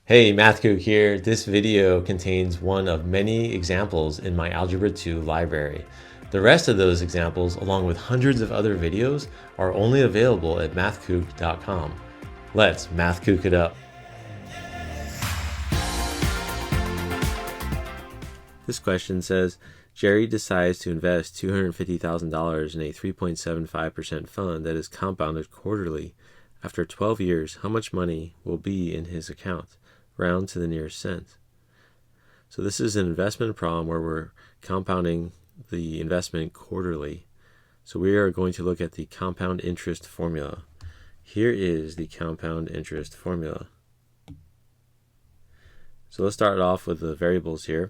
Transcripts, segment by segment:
Hey, MathKook here. This video contains one of many examples in my Algebra 2 library. The rest of those examples, along with hundreds of other videos, are only available at mathkook.com. Let's MathKook it up. This question says, Jerry decides to invest $250,000 in a 3.75% fund that is compounded quarterly. After 12 years, how much money will be in his account? Round to the nearest cent. So this is an investment problem where we're compounding the investment quarterly. So we are going to look at the compound interest formula. Here is the compound interest formula. So let's start off with the variables here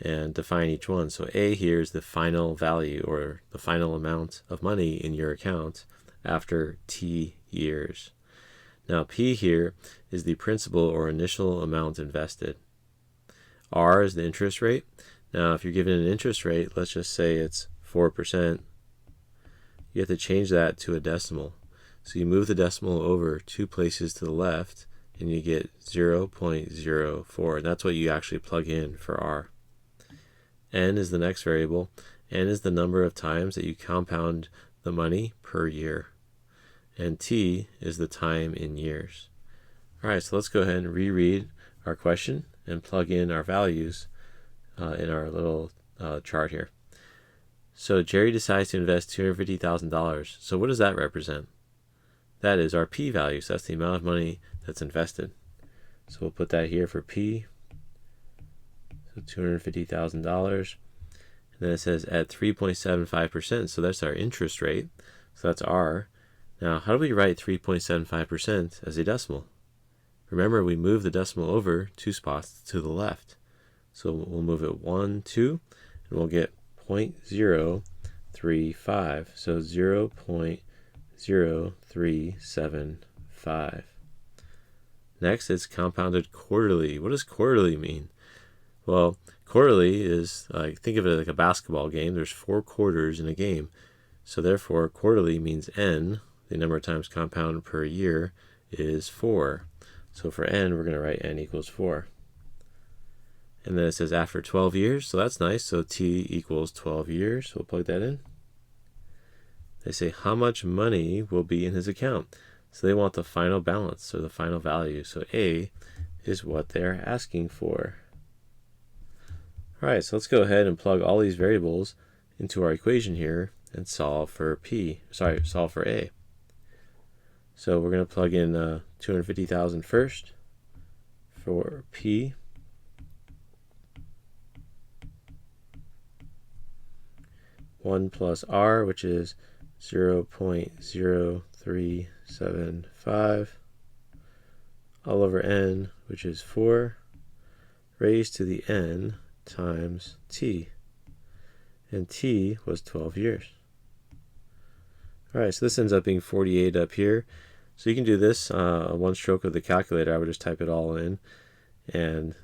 and define each one. So A here is the final value, or the final amount of money in your account after T years. Now P here is the principal or initial amount invested. R is the interest rate. Now if you're given an interest rate, let's just say it's 4%, you have to change that to a decimal. So you move the decimal over 2 places to the left and you get 0.04, and that's what you actually plug in for R. N is the next variable. N is the number of times that you compound the money per year. And T is the time in years. All right, so let's go ahead and reread our question and plug in our values in our little chart here. So Jerry decides to invest $250,000. So what does that represent? That is our P value. So that's the amount of money that's invested. So we'll put that here for P. So $250,000. And then it says at 3.75%. So that's our interest rate. So that's R. Now, how do we write 3.75% as a decimal? Remember, we move the decimal over 2 spots to the left. So we'll move it 1, 2, and we'll get 0.035. So 0.0375. Next, it's compounded quarterly. What does quarterly mean? Well, quarterly is, think of it like a basketball game. There's 4 quarters in a game. So therefore, quarterly means N, the number of times compounded per year, is 4. So for N, we're going to write N equals 4. And then it says after 12 years, so that's nice. So T equals 12 years. So we'll plug that in. They say how much money will be in his account. So they want the final balance, or the final value. So A is what they're asking for. All right, so let's go ahead and plug all these variables into our equation here and solve for solve for A. So we're going to plug in 250,000 first for P. One plus R, which is 0.0375, all over N, which is 4, raised to the N times T. And T was 12 years. All right, so this ends up being 48 up here. So you can do this one stroke of the calculator. I would just type it all in. And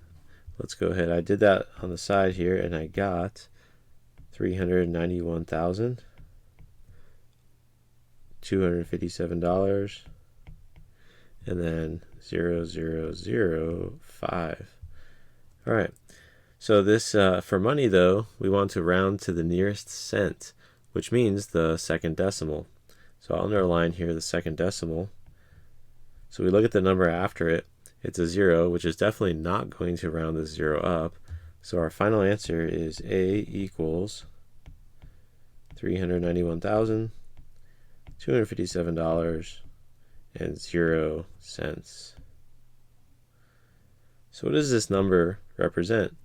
let's go ahead. I did that on the side here, and I got $391,257, and then 0005. All right. So this, for money though, we want to round to the nearest cent, which means the second decimal. So I'll underline here the second decimal. So we look at the number after it, it's a 0, which is definitely not going to round the 0 up. So our final answer is A equals $391,257.00. So what does this number represent?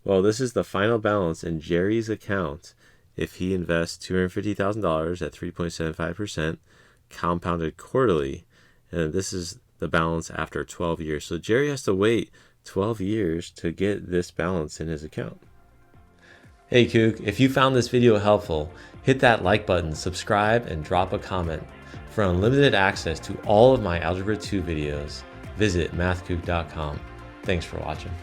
Well, this is the final balance in Jerry's account if he invests $250,000 at 3.75% compounded quarterly. And this is the balance after 12 years. So Jerry has to wait 12 years to get this balance in his account. Hey Kook, if you found this video helpful, hit that like button, subscribe, and drop a comment. For unlimited access to all of my Algebra 2 videos, visit mathkook.com. Thanks for watching.